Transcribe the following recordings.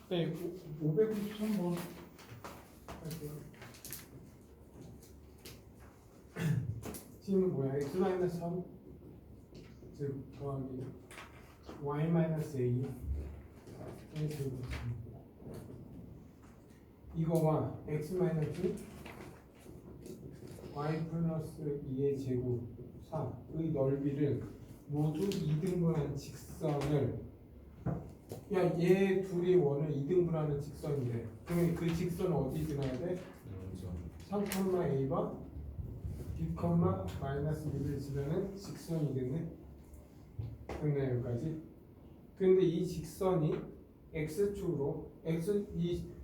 네, 593번 할게요. 지금 뭐야? x-3 즉 더하기 y-a 이거와 x-y 플러스 2의 제곱 4의 넓이를 모두 2등분한 직선을 얘 둘이 원을 2등분하는 직선인데 그러면 그 직선은 어디 지나야 돼? 3,a와 b, 마이너스 1을 지나는 직선이겠네. 됐네 여기까지. 근데 이 직선이 x축으로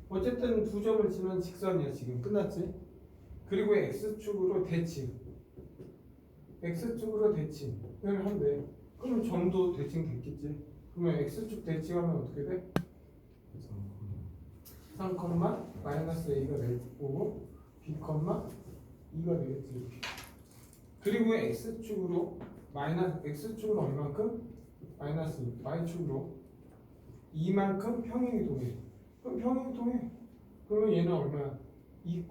어쨌든 두 점을 지나는 직선이야. 지금 끝났지? 그리고 x축으로 대칭 x축으로 한대. 그럼 점도 대칭 됐겠지? 그러면 x축 대칭하면 어떻게 돼? 3, 마이너스 a가 될 거고 b, 2가 되겠지. 그리고 x축으로 x축으로 얼만큼? 마이너스 y축으로 이만큼 평행이동해. 그럼 평행이동해. 그러면 얘는 얼마야? 2,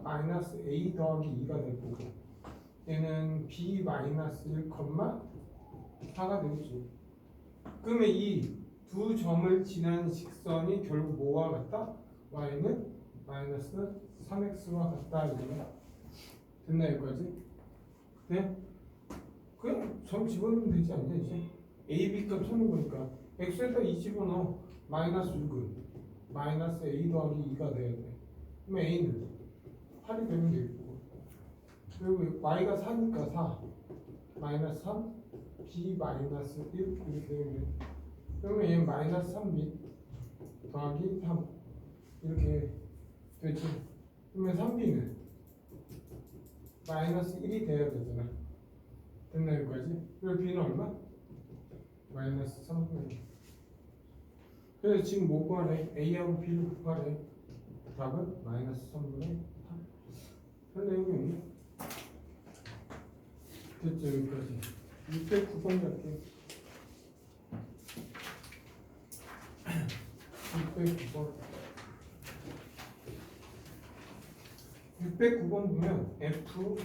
마이너스 a 더하기 2가 될 거고 얘는 b 마이너스 1, 4가 되겠지. 그러면 이 두 점을 지난 직선이 결국 뭐와 같다? y는 마이너스 3x와 같다 이거야. 됐나 여기까지? 네? 그냥 점 집어넣으면 되지 않냐 이제? a, b 값 찾는 거니까 x에다 2 집어넣어. 마이너스 6은 마이너스 a 더하기 2가 돼야 돼. 그러면 a는 8이 되면 되겠고 그리고 y가 4니까 4 마이너스 3 b 마이너스 1 이렇게 되면 돼. 그러면 얘 마이너스 3b 더하기 3 이렇게 되지. 그러면 3b는 마이너스 1이 돼야 되잖아. 됐나 여기까지? 그리고 b는 얼마? 마이너스 3분의 1. 그래서 지금 뭐 구하래? a하고 b를 구하래. 답은 마이너스 3분의 3. 그런데 여기 있네. 됐죠 여기까지. 609번 갈게요. 609번 보면 F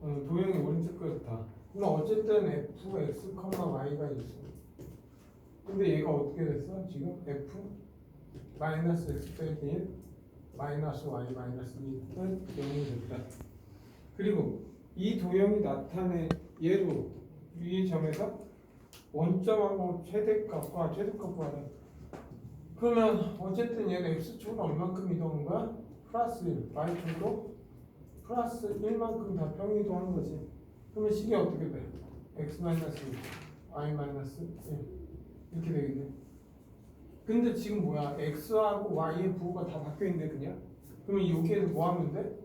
도형이 오른쪽 그렇다. 그럼 어쨌든 F, X, Y가 있어. 근데 얘가 어떻게 됐어? 지금 F 마이너스 X 빼기 1 마이너스 Y 마이너스 2는 0이 됐다. 그리고 이 도형이 나타내 얘도 위의 점에서 원점하고 최대값과 최대값과 그러면 어쨌든 얘는 x축으로 얼만큼 이동한 거야? 플러스 1, y축으로 플러스 1만큼 다 평이동하는 거지. 그러면 식이 어떻게 돼? x 마이너스 1, y 마이너스 1 이렇게 되겠네. 근데 지금 뭐야? x하고 y의 부호가 다 바뀌어 있는데 그냥? 그러면 여기에서 뭐 하면 돼?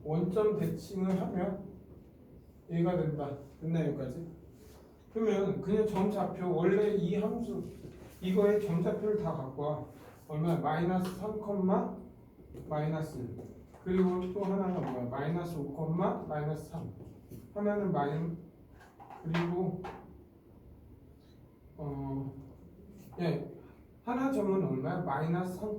원점 대칭을 하면 얘가 된다. 됐나 여기까지? 그러면 그냥 점좌표 원래 이 함수 이거의 점좌표를 다 갖고 와. 얼마야? 마이너스 3, 마이너스 1. 그리고 또 하나가 뭐야? 마이너스 5, 마이너스 3. 하나는 그리고 예. 하나 점은 얼마야? 마이너스 3,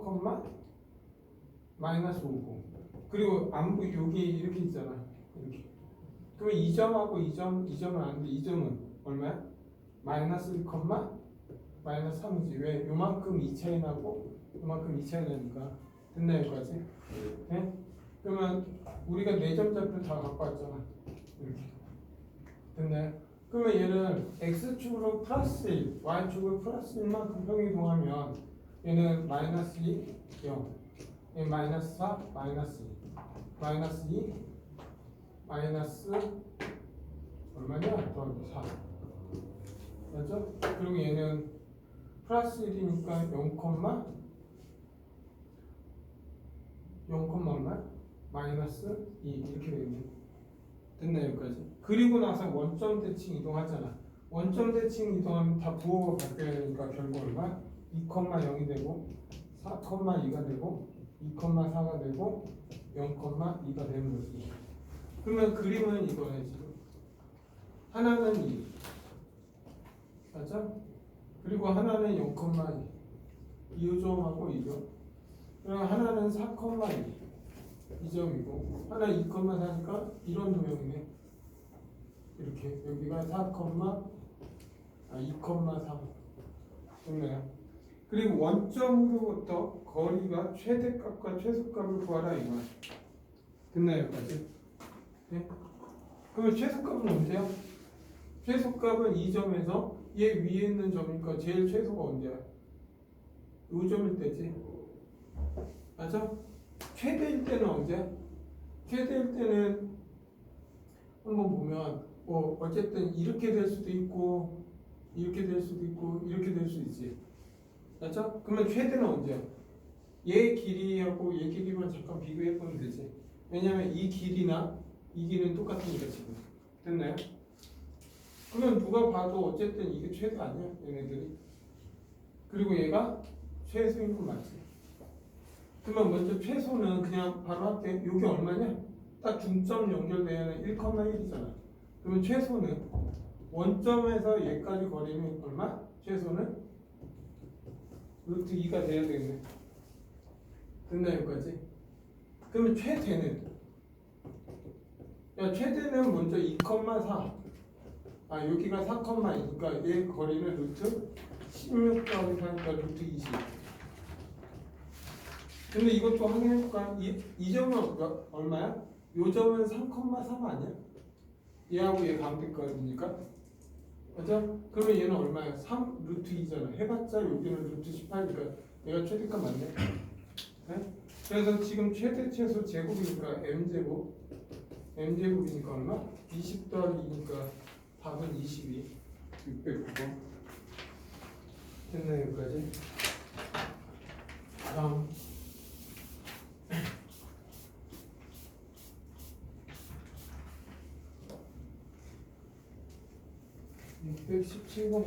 마이너스 5고. 그리고 안부 여기 이렇게 있잖아. 이렇게. 그러면 이 점하고 이 점은 아닌데 이 점은 얼마야? 마이너스 1, 마이너스 3이지. 왜? 요만큼 이 차이 나고 요만큼 이 차이 나니까. 됐나 여기까지? 네? 그러면 우리가 4점 좌표 다 갖고 왔잖아. 이렇게. 됐나요? 그러면 얘는 x축으로 플러스 1, y축으로 플러스 1만큼 평이동하면 얘는 마이너스 2, 0. 얘 마이너스 4, 마이너스 2. 마이너스 2, 마이너스 얼마냐? 더하기 4. 맞죠? 그리고 얘는 플러스 1이니까 0, 0, 얼마? 마이너스 2 이렇게 되겠네. 됐나 여기까지? 그리고 나서 원점 대칭 이동하잖아. 원점 대칭 이동하면 다 부호가 바뀌어야 되니까 결국 얼마? 2, 0이 되고 4, 2가 되고 2, 4가 되고 0, 2가 되는 거지. 그러면 그림은 이거네 지금. 하나는 2 맞죠? 그리고 하나는 0,2 2점하고 2점. 그럼 하나는 4,2 2점이고 하나 2,4니까 이런 도형이네. 이렇게 여기가 2,3 좋네요. 그리고 원점으로부터 거리가 최대값과 최소값을 구하라 이거야. 됐나요 여기까지? 네? 그러면 최소값은 언제야? 최소값은 이 점에서 얘 위에 있는 점이니까 제일 최소가 언제야? 이 점일 때지. 맞아? 최대일 때는 언제야? 최대일 때는 한번 보면 뭐 어쨌든 이렇게 될 수도 있고 이렇게 될 수도 있고 이렇게 될 수 있지. 맞죠? 그러면 최대는 언제야? 얘 길이하고 얘 길이만 잠깐 비교해 보면 되지. 왜냐면 이 길이나 이 길이는 똑같으니까 지금. 됐나요? 그러면 누가 봐도 어쨌든 이게 최소 아니야 얘네들이. 그리고 얘가 최소인 건 맞지. 그러면 먼저 최소는 그냥 바로 할게. 이게 얼마냐? 딱 중점 연결되는 1,1이잖아. 그러면 최소는 원점에서 얘까지 거리는 얼마? 최소는 루트 2가 돼야 되겠네. 됐나 여기까지? 그러면 최대는 최대는 먼저 2,4 여기가 4,2니까 얘 거리는 루트 16 더하기 하니까 루트 20. 근데 이것도 확인해볼까? 이 점은 얼마야? 요 점은 3,3 아니야? 얘하고 얘 가운데 거니까 맞아? 그러면 얘는 얼마야? 3 루트 2잖아. 해봤자 여기는 루트 18이니까 얘가 최대값 맞네. 네? 그래서 지금 최대 최소 제곱이니까 m제곱이니까 얼마? 20 더하기 2니까 답은 22 609번. 됐나요 여기까지? 다음 617번.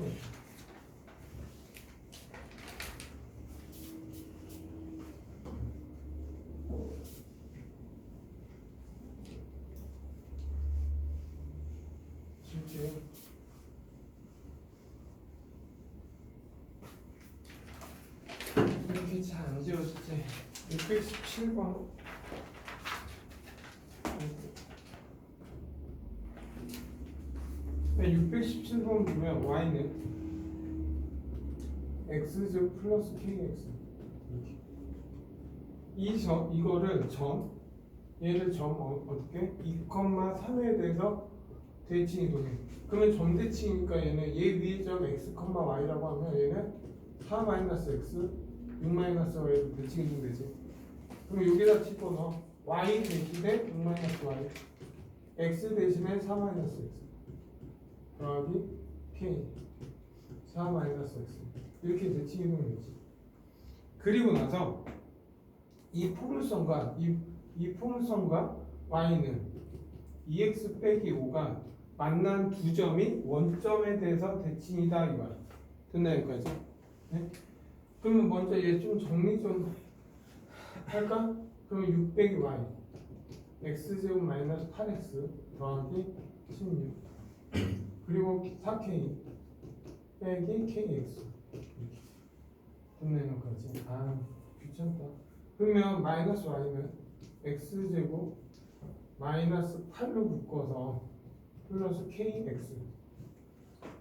실제 이렇게 잘 안 지워지지. 617번. 617번 보면 y는 x제곱 플러스 kx 이렇게. 이거를 얘를 어떻게? 2,3에 대해서 대칭 이동해. 그러면 점대칭이니까 얘는 얘 위에 점 x, y라고 하면 얘는 4-x 6-y로 대칭 이동되지. 그럼 여기다 집어넣어. y 대신에 6-y x 대신에 4-x 더하기 k 4-x 이렇게 대칭 이동되지. 그리고 나서 이 포물선과 이 포물선과 y는 2x 빼기 5가 만난 두 점이 원점에 대해서 대칭이다 이거야. 됐나요 여기까지? 네? 그러면 먼저 얘 좀 정리 좀 할까? 그러면 6 빼기 y x제곱 마이너스 8x 더하기 16 그리고 4k 빼기 kx 이렇게. 됐나요 여기까지? 귀찮다. 그러면 마이너스 y는 x제곱 마이너스 8로 묶어서 플러스 kx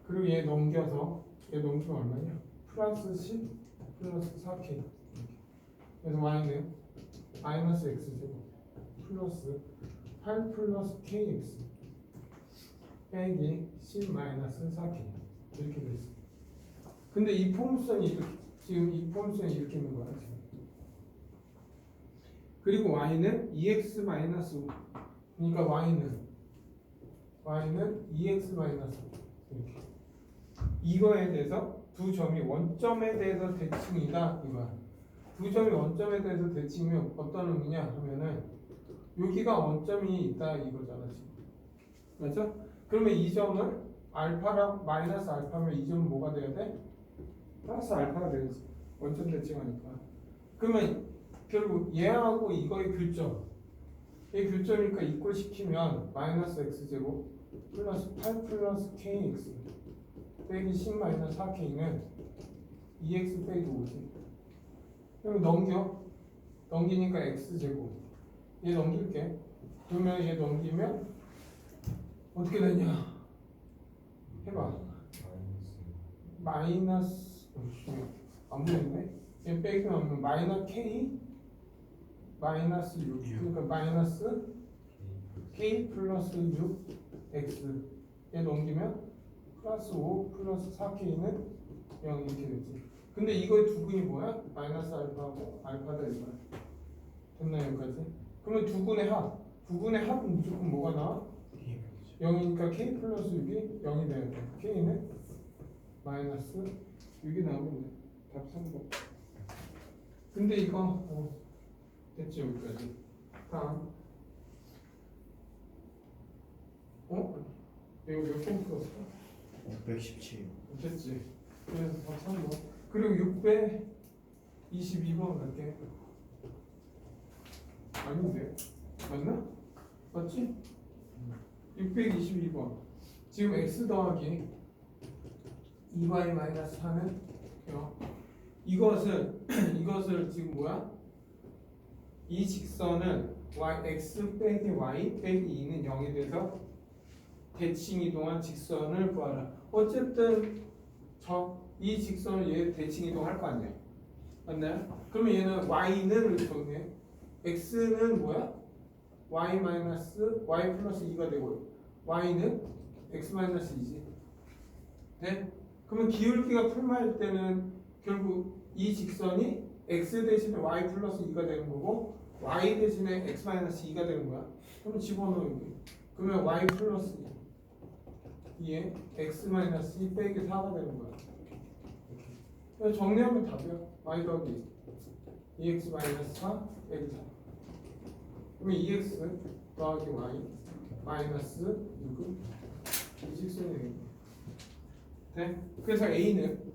그리고 얘 넘기면 얼마냐? 플러스 10 플러스 4k 이렇게. 그래서 y는 마이너스 x제곱 플러스 8 플러스 kx 빼기 10 마이너스 4k 이렇게 됐어. 근데 이 포물선이 이렇게 지금 이 포물선이 이렇게 있는 거야 지금. 그리고 y는 2x 마이너스 5 그러니까 y는 2x 마이너스 5 이렇게. 이거에 대해서 두 점이 원점에 대해서 대칭이다 이거야. 두 점이 원점에 대해서 대칭이면 어떤 의미냐 하면은 여기가 원점이 있다 이거잖아 지금. 맞죠? 그러면 이 점은 알파랑 마이너스 알파면 이 점은 뭐가 돼야 돼? 플러스 알파가 되지. 원점 대칭하니까. 그러면 결국 얘하고 이거의 교점. 이 교점이니까 이꼴 시키면 마이너스 x제곱 플러스 8 플러스 kx 빼기 10 마이너스 4k는 2x 빼기 5지. 그럼 넘기니까 x제곱. 얘 넘길게. 그러면 얘 넘기면 어떻게 되냐? 해봐. 마이너스 안 보이네. 얘 빼기만 하면 k 마이너스 6. 그러니까 마이너스 k 플러스 6x. 얘 넘기면 플러스 5 플러스 4k는 0 이렇게 되지. 근데 이거의 두근이 뭐야? 마이너스 알파하고 알파다 이거야. 됐나 여기까지? 그러면 두근의 합은 무조건 뭐가 나와? 0이니까 k 플러스 6이 0이 돼야 돼. k는 마이너스 6이 나오면 돼. 답 3번. 근데 이거 됐지 여기까지. 다음. 이거 몇 번 풀었어? 617. 됐지. 그래서 답 3번. 그리고 622번 갈게. 아닌데? 맞나? 맞지? 622번. 지금 x 더하기 2y 마이너스 4는 이것을 지금 뭐야? 이 직선은 x 빼기 y 빼기 2는 0이 돼서 대칭 이동한 직선을 구하라. 어쨌든 이 직선을 얘 대칭 이동할 거 아니야. 맞나요? 그러면 얘는 y는 정해. x는 뭐야? y 마이너스 y 플러스 2가 되고 y는 x 마이너스 2지. 네? 그러면 기울기가 풀마일 때는 결국 이 직선이 x 대신에 y 플러스 2가 되는 거고 y 대신에 x 마이너스 2가 되는 거야. 그럼 집어넣어 여기. 그러면 y 플러스 2에 x 마이너스 2 빼기 4가 되는 거야. 이렇게. 정리하면 답이야. y 더하기 2x 마이너스 4 빼기 4. 그러면 2x 더하기 y 마이너스 6은 이 직선이 되는 거야. 네? 그래서 A는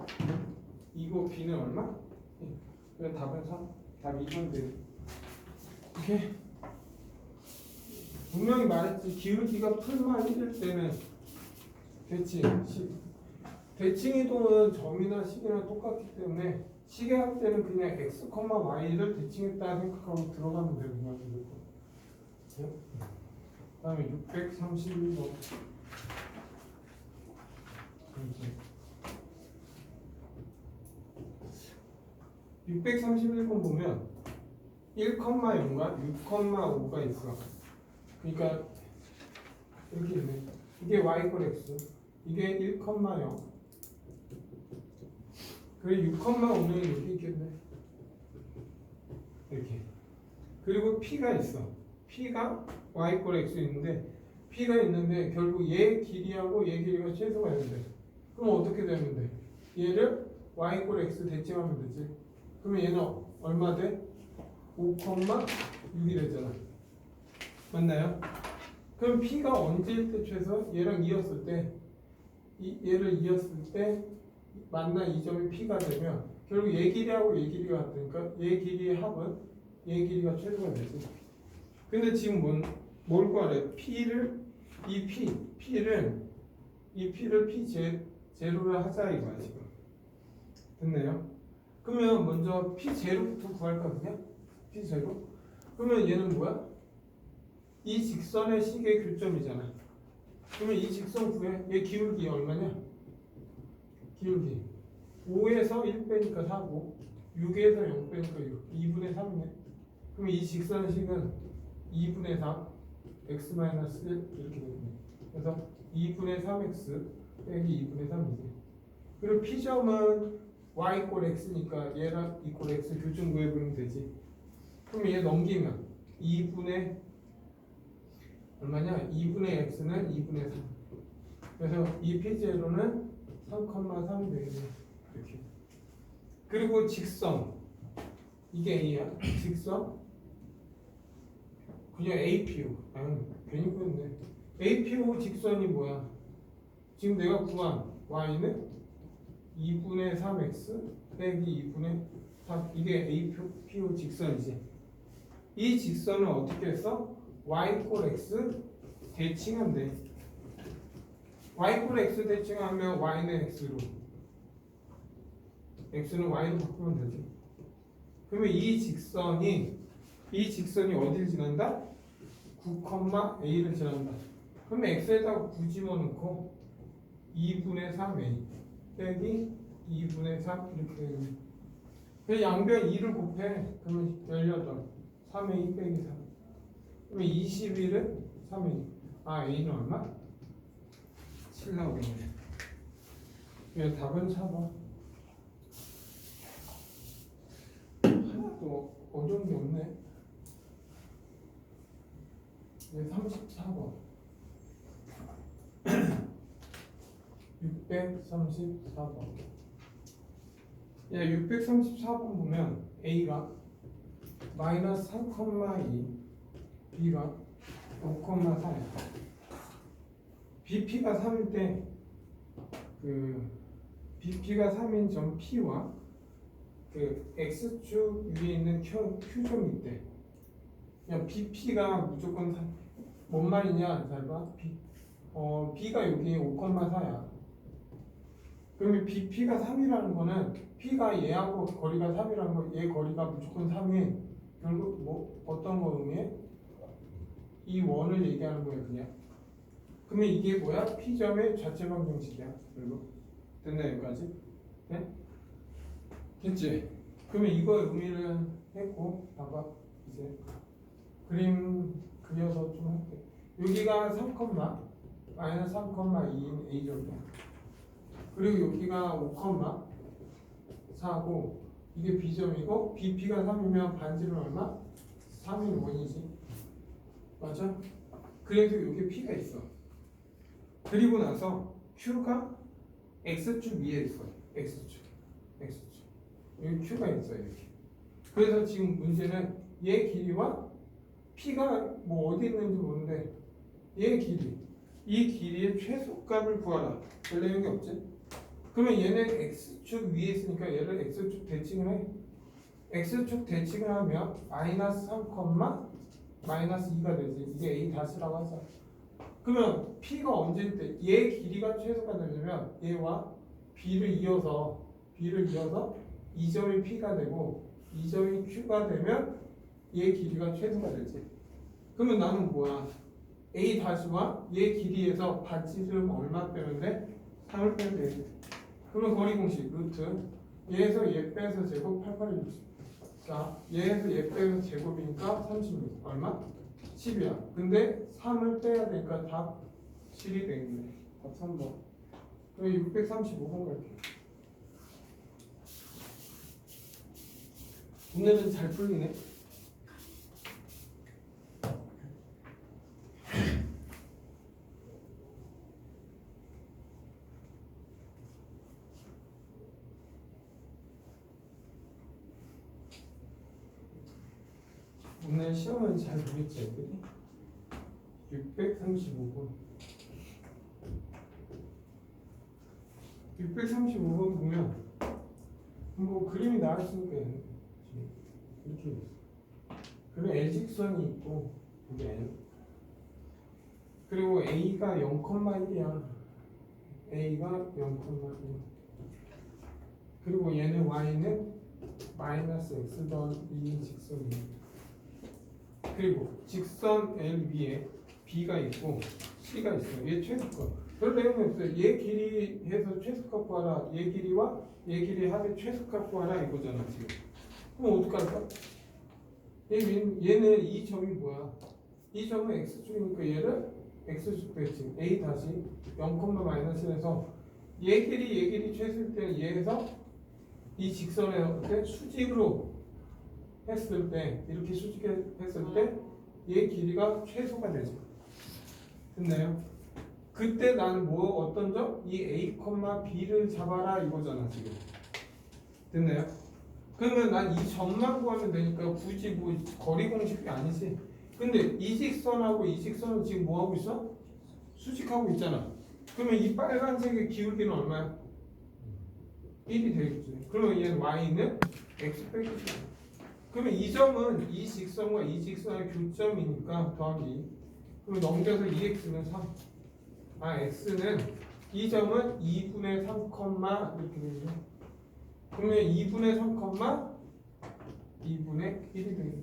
2고 B는 얼마? 그럼 답은 3. 답이 2번 되네. 오케이. 분명히 말했지. 기울기가 풀마 1일 때는 대칭, 대칭 이동은 점이나 시계랑 똑같기 때문에 시계 할 때는 그냥 x, y를 대칭했다 생각하고 들어가면 되는 거야. 그 다음에 631번. 631번 보면 1,0과 6,5가 있어. 그러니까 이렇게 있네. 이게 y 꼴 x, 이게 1,0. 그리고 6,5는 이렇게 있겠네. 이렇게. 그리고 p가 있어. p가 y 꼴 x 있는데 p가 있는데 결국 얘 길이하고 얘 길이가 최소가 되는데 그럼 어떻게 되면 돼? 얘를 y 꼴 x 대칭하면 되지. 그러면 얘는 얼마 돼? 5,6이 되잖아. 맞나요? 그럼 p가 언제일 때 최소? 얘랑 이었을 때 얘를 이었을 때 만나 이 점이 p가 되면 결국 얘 길이하고 얘 길이가 같으니까 얘 길이의 합은 얘 길이가 최소가 되지. 근데 지금 뭘 구하래? P를 P 제로를 하자 이거야 지금. 됐나요? 그러면 먼저 P 제로부터 구할 거거든요. P 제로. 그러면 얘는 뭐야? 이 직선의 시계 교점이잖아. 그러면 이 직선 구해. 얘 기울기 얼마냐? 기울기 5에서 1 빼니까 4고 6에서 0 빼니까 6. 2분의 3이네. 그럼 이 직선의 식은 2분의 3 x-1 이렇게 되겠네. 그래서 2분의 3x 빼기 2분의 3이지. 그리고 P점은 y 꼴 x니까 얘랑 이꼴 x 교점 구해보면 되지. 그럼 얘 넘기면 2분의 얼마냐? 2분의 x는 2분의 3. 그래서 이 P0는 3,3이 되겠네. 이렇게. 그리고 직선 이게 A야. 직선 그냥 APO. 괜히 그랬네. APO 직선이 뭐야? 지금 내가 구한 y는 2분의 3x 빼기 2분의 3. 이게 APO 직선이지. 이 직선을 어떻게 했어? y 꼴 x 대칭하면 돼. y 꼴 x 대칭하면 y는 x로 x는 y로 바꾸면 되지. 그러면 이 직선이 어디를 지난다? 9,a를 지난다. 그러면 x에다가 9 집어넣고 2분의 3a 빼기 2분의 3 이렇게 되는. 그래서 양변 2를 곱해. 그러면 18 3a 빼기 3. 그러면 21은 3a. 아 a는 얼마? 7 나오겠네. 그냥 답은 4번. 하나도 어려운 게 없네. 네, 34번. 634번. 야, 634번 보면 A가 마이너스 3,2, B가 5,4야. BP가 3일 때 BP가 3인 점 P와 X축 위에 있는 Q점이 있대. 그냥 BP가 무조건 뭔 말이냐? 잘 봐. B가 여기 5,4야. 그러면 BP가 3이라는 거는 P가 얘하고 거리가 3이라는 거, 얘 거리가 무조건 3이 결국 뭐 어떤 거 의미해? 이 원을 얘기하는 거야 그냥. 그러면 이게 뭐야? P점의 좌측 방정식이야. 그리고 됐나 여기까지? 네? 됐지? 그러면 이거 의미를 했고 봐봐 이제 그림 그려서 좀 할게. 여기가 3, 마이너스 3,2인 A점이야. 그리고 여기가 5,4고 이게 B점이고 BP가 3이면 반지름 얼마? 3인 원이지. 맞아? 그래서 여기 P가 있어. 그리고 나서 Q가 X축 위에 있어. X축. 여기 Q가 있어 이렇게. 그래서 지금 문제는 얘 길이와 P가 뭐 어디 있는지 모르는데 얘 길이, 이 길이의 최소값을 구하라. 별 내용이 없지? 그러면 얘는 X축 위에 있으니까 얘를 X축 대칭을 해. X축 대칭을 하면 마이너스 3, 마이너스 2가 되지. 이게 A 다시라고 하자. 그러면 P가 언제일 때 얘 길이가 최소가 되려면 얘와 B를 이어서 이 점이 P가 되고 이 점이 Q가 되면 얘 길이가 최소가 되지. 그러면 나는 뭐야? A 다시와 얘 길이에서 반지름 얼마 빼는데 3을 빼면 되지. 그러면 거리 공식 루트 얘에서 얘 빼서 제곱 88이 60. 자, 얘에서 얘 빼서 제곱이니까 36. 얼마? 10이야. 근데 3을 빼야 되니까 답 7이 되겠네. 답 3번. 그럼 635번 갈게요. 오늘은 잘 풀리네. 오늘 시험은 잘 보겠지, 애들이? 635번. 635번 보면 뭐 그림이 나왔으니까 이렇게 있어. 그리고 L직선이 있고 여기 L. 그리고 A가 0,1이야. A가 0,1. 그리고 얘는 Y는 마이너스 X 더하기 2인 직선이야. 그리고 직선 L 위에 B가 있고 C가 있어. 얘 최소값. 별 내용이 없어요. 얘 길이 해서 최소값 구하라. 얘 길이와 얘 길이 합의 최소값 구하라 이거잖아 지금. 그럼 어떡할까? 얘는 이 점이 뭐야? 이 점은 X축이니까 얘를 X축 대칭 A 다시 0,-1에서 얘 길이 최소일 때는 얘에서 이 직선에 어때? 수직으로 했을 때 이렇게 수직했을 때 얘 길이가 최소가 되죠. 됐나요? 그때 나는 뭐 어떤 점? 이 A, B를 잡아라 이거잖아 지금. 됐나요? 그러면 난 이 점만 구하면 되니까 굳이 뭐 거리 공식이 아니지. 근데 이 직선하고 이 직선은 지금 뭐 하고 있어? 수직하고 있잖아. 그러면 이 빨간색의 기울기는 얼마야? 1이 되겠지. 그러면 얘는 Y는 X 빼기 1. 그러면 이 점은 이 직선과 이 직선의 교점이니까 더하기. 그럼 넘겨서 2x는 3. x는 이 점은 2분의 3, 이렇게 되죠. 그러면 2분의 3, 2분의 1이 되겠네.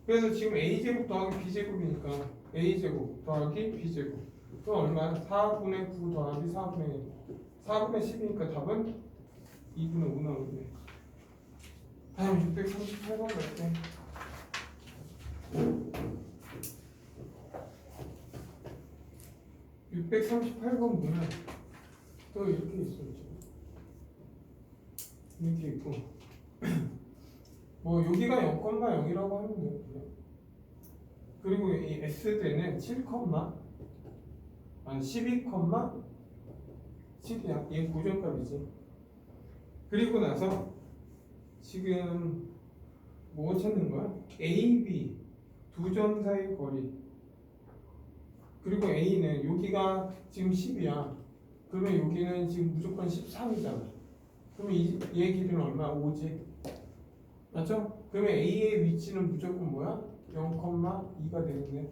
그래서 지금 a제곱 더하기 b제곱이니까 a제곱 더하기 b제곱 그럼 얼마야? 4분의 9 더하기 4분의 1 4분의 10이니까 답은 2분의 5 나오겠네. 다음 638번 갈게. 638번 보면 또 이렇게 있어. 이렇게 있고 뭐 여기가 0,0이라고 하면 돼요. 그리고 이 S대는 12,7이야. 얘 고정값이지. 그리고 나서 지금 뭐 찾는 거야? A, B 두 점 사이 거리. 그리고 A는 여기가 지금 10이야. 그러면 여기는 지금 무조건 13이잖아. 그러면 얘 길이는 얼마? 5지. 맞죠? 그러면 A의 위치는 무조건 뭐야? 0,2가 되겠네.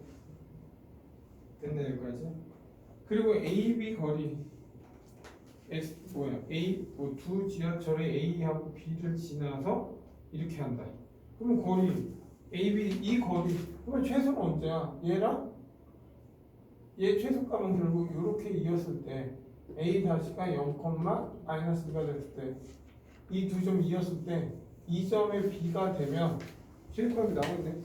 됐네 여기까지. 그리고 AB 거리 S 뭐야? A 뭐 두 지하철의 A하고 B를 지나서 이렇게 한다. 그러면 거리 AB 이 거리 그러면 최소는 언제야? 얘랑 얘 최소값은 결국 이렇게 이었을 때 A 다시가 0,-2가 됐을 때 이 두 점 이었을 때 이 점의 B가 되면 최소값이 나오는데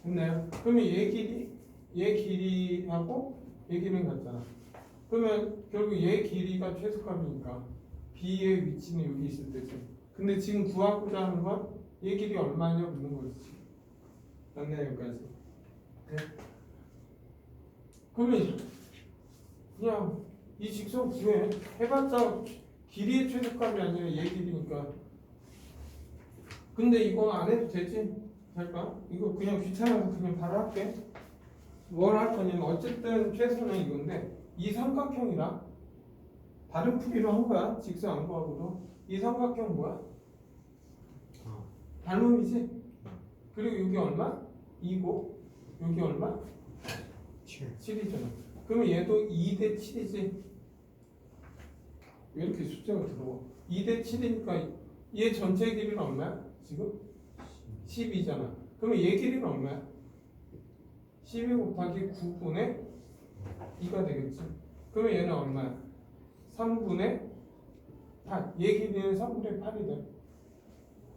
됐나요? 그러면 얘 길이하고 얘 길이는 같잖아. 그러면 결국 얘 길이가 최소값이니까 B의 위치는 여기 있을 때지. 근데 지금 구하고자 하는 건 얘 길이 얼마냐 묻는 거지. 맞나요 여기까지? 네. 그러면 그냥 이 직선 구해. 해봤자 길이의 최소값이 아니라 얘 길이니까. 근데 이거 안 해도 되지? 될까? 이거 그냥 귀찮아서 그냥 바로 할게. 뭘 할 거냐면 어쨌든 최소는 이건데 이 삼각형이랑 다른 풀이로 한 거야. 직선 안 구하고도. 이 삼각형 뭐야? 반놈이지? 그리고 여기 얼마? 2고 여기 얼마? 7이잖아. 그러면 얘도 2대 7이지? 왜 이렇게 숫자가 들어와? 2대 7이니까 얘 전체 길이는 얼마야? 지금? 12잖아. 그러면 얘 길이는 얼마야? 12 곱하기 9분의 2가 되겠지. 그러면 얘는 얼마야? 3분의 8. 얘 길이는 3분의 8이 돼.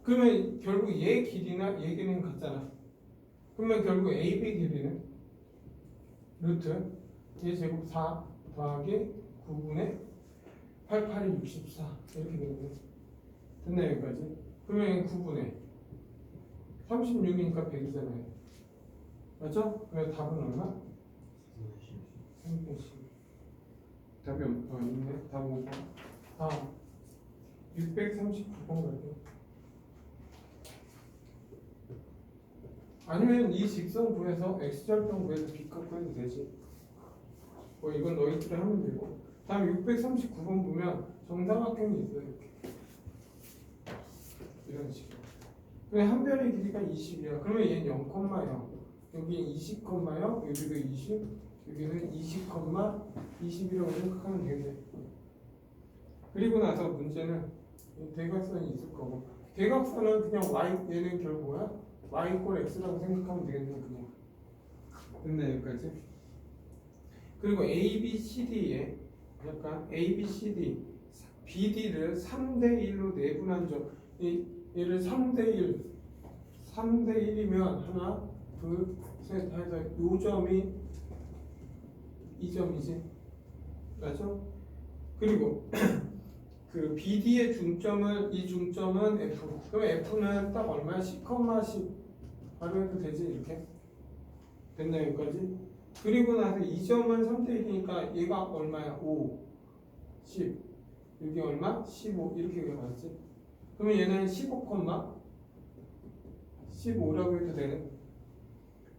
그러면 결국 얘 길이나 얘 길이는 같잖아. 그러면 결국 AB 길이는 루트 얘 제곱 4 더하기 9분의 8, 8이 64 이렇게 되겠네. 됐나요 여기까지? 그러면 9분의 36이니까 100이잖아요. 맞죠? 그래서 답은 얼마? 310. 답이 있네. 답 5번. 다음 639번 갈게요. 아니면 이 직선 구해서 X절편 구해서 B값 구해도 되지. 뭐 이건 너희들이 하면 되고. 다음 639번 보면 정사각형이 있어요. 이렇게. 이런 식으로. 그냥 한 변의 길이가 20이야. 그러면 얘는 0,0. 여기 20, 0, 여기도 20, 여기는 20, 20이라고 생각하면 되겠네. 그리고 나서 문제는 대각선이 있을 거고. 대각선은 그냥 Y, 얘는 결국 뭐야? Y = X라고 생각하면 되겠네. 그냥. 됐네 여기까지. 그리고 A, B, C, D에 약간 A, B, C, D, BD를 3대1로 내분한 점. 얘를 3대1 3대1이면 하나, 둘, 셋 해서 요 점이 이 점이지. 맞죠? 그리고 그 BD의 중점은 이 중점은 F. 그럼 F는 딱 얼마야? 10,10 바로 해도 되지 이렇게. 됐나요 여기까지? 그리고 나서 이 점은 3대1이니까 얘가 얼마야? 5, 10 여기 얼마? 15 이렇게 나왔지. 그러면 얘는 15, 15라고 해도 되는.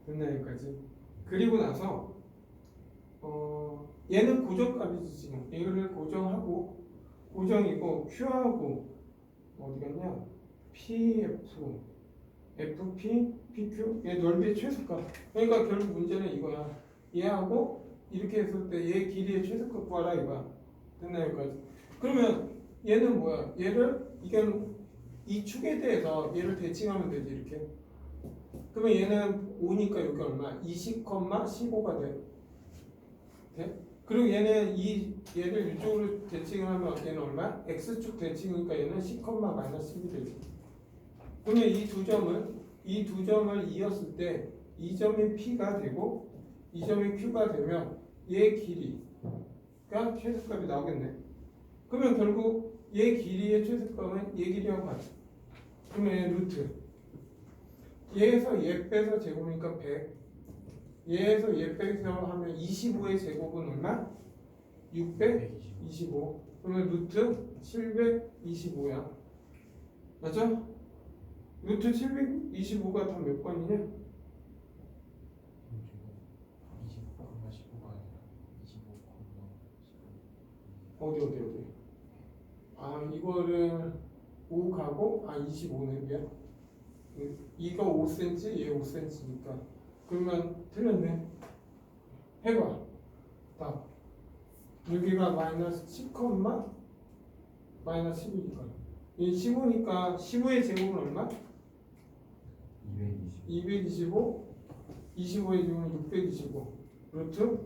됐나요 여기까지? 그리고 나서 얘는 고정값이지 지금. 얘를 고정하고 고정이고 Q하고 어디 갔냐? PF, FP, PQ 얘 넓이의 최소값. 그러니까 결국 문제는 이거야. 얘하고 이렇게 했을 때 얘 길이의 최소값 구하라 이거야. 됐나요 여기까지? 그러면 얘는 뭐야? 얘를 이건 이 축에 대해서 얘를 대칭하면 되지 이렇게. 그러면 얘는 5니까 여기 얼마? 20,15가 돼. 돼? 그리고 얘는 얘를 이쪽으로 대칭하면 얘는 얼마? x축 대칭이니까 얘는 10,-12이 되지. 그러면 이 두 점을 이었을 때 이 점이 p가 되고 이 점이 q가 되면 얘 길이가 최소값이 나오겠네. 그러면 결국 얘 길이의 최소값은 얘 길이하고 같아. 그러면 얘 루트 얘에서 얘 빼서 제곱이니까 100 얘에서 얘 빼서 하면 25의 제곱은 얼마? 625. 그러면 루트 725야. 맞죠? 루트 725가 다 몇 번이냐? 어디. 아 이거를 5 가고 25는 게 이거 5cm 얘 5cm니까 그러면 틀렸네. 해봐. 답. 여기가 마이너스 10, 마이너스 10이니까 이 15니까 15의 제곱은 얼마? 225 25의 제곱은 625 루트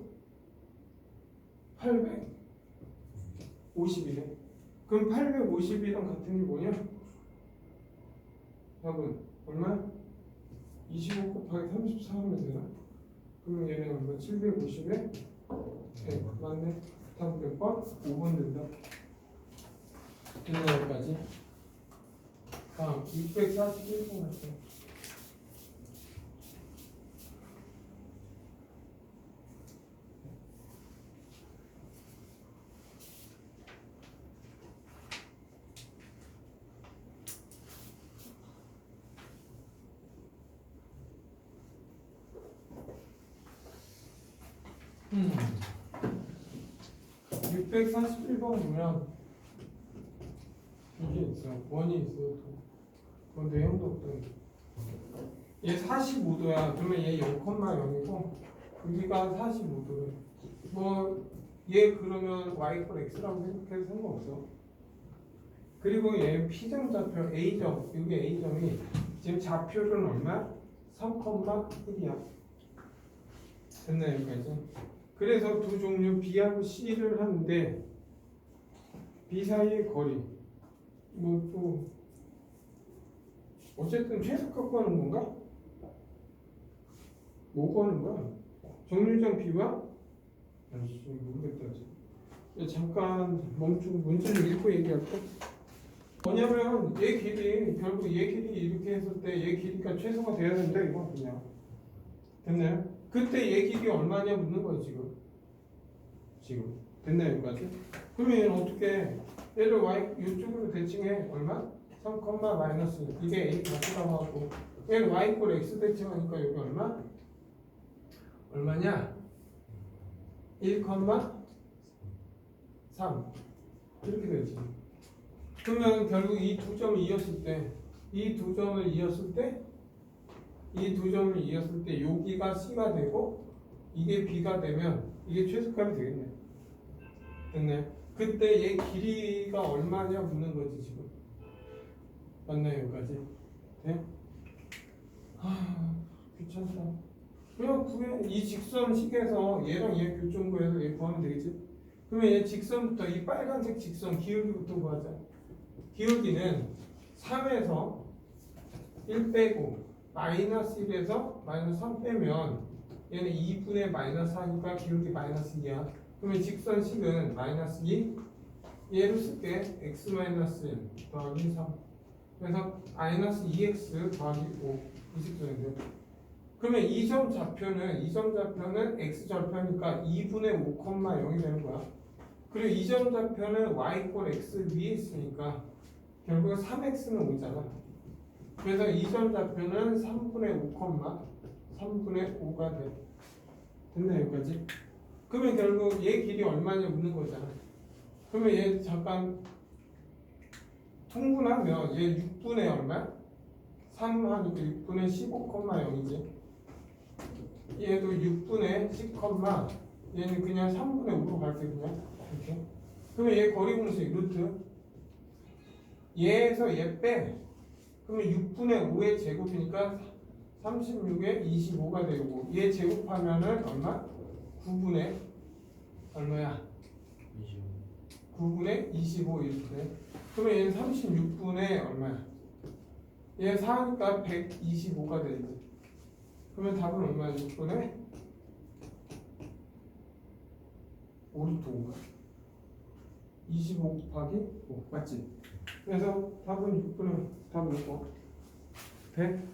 850이네. 그럼 850이랑 같은 게 뭐냐? 답은 얼마? 25 곱하기 34 하면 되나? 그러면 얘는 얼마? 750에 100 맞네. 답 몇 번? 5번 된다. 됐나 여기까지? 다음 641번 할게요. 음. 641번 보면 이게 있어. 원이 있어. 그 내용도 없던. 얘 45도야. 그러면 얘 0,0이고 여기가 45도래. 뭐 얘 그러면 y = x라고 생각해도 상관없어. 그리고 얘 P점 좌표 A점 여기 A점이 지금 좌표는 얼마? 3,1이야. 됐나 여기까지? 그래서 두 종류 B하고 C를 하는데 B 사이의 거리 뭐 또 어쨌든 최소값 구하는 건가? 뭐 구하는 거야? 정류점 B와 아이씨 모르겠다 지금. 잠깐 멈추고 문제를 읽고 얘기할게. 뭐냐면 얘 길이 결국 얘 길이 이렇게 했을 때 얘 길이가 최소가 돼야 된다 이거 그냥. 됐나요? 그때 얘 길이 얼마냐 묻는 거야 지금 됐나요 여기까지? 그러면 얘는 어떻게 얘를 y 이쪽으로 대칭해 얼마? 3, 마이너스 이게 a 값이라고 하고 얘는 y = x 대칭하니까 여기 얼마냐? 1, 3 이렇게 되지. 그러면 결국 이 두 점을 이었을 때 여기가 C가 되고 이게 B가 되면 이게 최소값이 되겠네. 됐네. 그때 얘 길이가 얼마냐 묻는 거지 지금. 맞나요 여기까지? 돼? 귀찮다. 그냥 구해. 이 직선식에서 얘랑 얘 교점 구해서 얘 구하면 되겠지? 그러면 얘 직선부터 이 빨간색 직선 기울기부터 구하자. 기울기는 3에서 1 빼고 마이너스 1에서 마이너스 3 빼면 얘는 2분의 마이너스 4니까 기울기 마이너스 2야. 그러면 직선식은 마이너스 2 얘를 쓸게 x 마이너스 1 더하기 3 그래서 마이너스 2x 더하기 5 이 직선인데 그러면 이 점 좌표는 x 좌표니까 2분의 5,0이 되는 거야. 그리고 이 점 좌표는 y = x 위에 있으니까 결국 3x는 5잖아. 그래서 이 점 좌표는 3분의 5가 돼. 됐나 여기까지? 그러면 결국 얘 길이 얼마냐 묻는 거잖아. 그러면 얘 잠깐 통분하면 얘 6분의 얼마? 3 하니까 6분의 15,0이지. 얘도 6분의 10, 얘는 그냥 3분의 5로 갈게 그냥 이렇게. 그러면 얘 거리 공식 루트 얘에서 얘 빼. 그러면 6분의 5의 제곱이니까 36에 25가 되고 얘 제곱하면은 얼마? 9분의 얼마야? 9분의 25 이렇게 돼. 그러면 얘는 36분의 얼마야? 얘 4니까 125가 되지. 그러면 답은 얼마야? 6분의 5루트 5가 25 곱하기 5 맞지? 그래서 답은 6분의 답은 몇 번? 100?